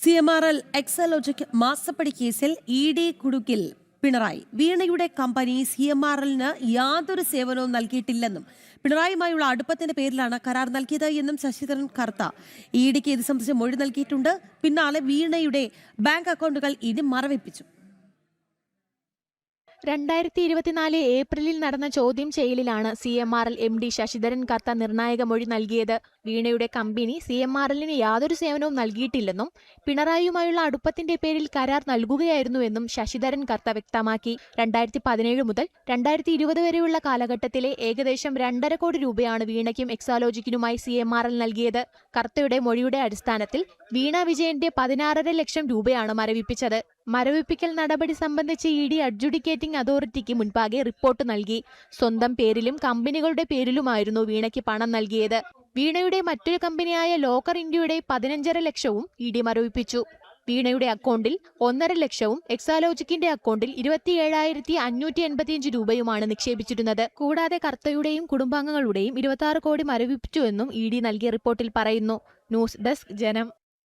CMRL Exalogic മാസപ്പടി കേസിൽ ED കുടുക്കിൽ Pinarayi. വീണയുടെ കമ്പനി CMRLന് യാതൊരു സേവനവും നൽകിയിട്ടില്ലെന്നും പിണറായിയുമായുള്ള അടുപ്പത്തിന്റെ പേരിലാണ് കരാർ നൽകിയത് എന്നും ശശിധരൻ കർത്ത EDക്ക് ഇത് സംബന്ധിച്ച് മൊഴി നൽകിയിട്ടുണ്ട്. പിന്നാലെ വീണയുടെ ബാങ്ക് അക്കൗണ്ടുകൾ ED മറവിപ്പിച്ചു. 2024 ഏപ്രിലിൽ നടന്ന ചോദ്യം ചെയ്യലിലാണ് CMRL MD ശശിധരൻ കർത്ത നിർണായക മൊഴി നൽകിയത്. വീണയുടെ കമ്പനി CMRLന് യാതൊരു സേവനവും നൽകിയിട്ടില്ലെന്നും പിണറായിയുമായുള്ള അടുപ്പത്തിന്റെ പേരിൽ കരാർ നൽകുകയായിരുന്നുവെന്നും ശശിധരൻ കർത്ത വ്യക്തമാക്കി. 2017 മുതൽ 2020 വരെയുള്ള കാലഘട്ടത്തിലെ ഏകദേശം 2.5 കോടി രൂപയാണ് വീണയ്ക്കും എക്സാലോജിക്കിനുമായി CMRL നൽകിയത്. കർത്തയുടെ മൊഴിയുടെ അടിസ്ഥാനത്തിൽ വീണ വിജയന്റെ 16.5 ലക്ഷം രൂപയാണ് മരവിപ്പിച്ചത്. മരവിപ്പിക്കൽ നടപടി സംബന്ധിച്ച് ED അഡ്ജുഡിക്കേറ്റിംഗ് അതോറിറ്റിക്ക് മുൻപാകെ റിപ്പോർട്ട് നൽകി. സ്വന്തം പേരിലും കമ്പനികളുടെ പേരിലുമായിരുന്നു വീണയ്ക്ക് പണം നൽകിയത്. വീണയുടെ മറ്റൊരു കമ്പനിയായ ലോക്കർ ഇന്ത്യയുടെ 15.5 ലക്ഷവും ED മരവിപ്പിച്ചു. വീണയുടെ അക്കൗണ്ടിൽ 1.5 ലക്ഷവും എക്സാലോജിക്കിന്റെ അക്കൗണ്ടിൽ 27,585 രൂപയുമാണ് നിക്ഷേപിച്ചിരുന്നത്. കൂടാതെ കർത്തയുടെയും കുടുംബാംഗങ്ങളുടെയും 26 കോടി മരവിപ്പിച്ചുവെന്നും ED നൽകിയ റിപ്പോർട്ടിൽ പറയുന്നു. ന്യൂസ് ഡെസ്ക് ജനം.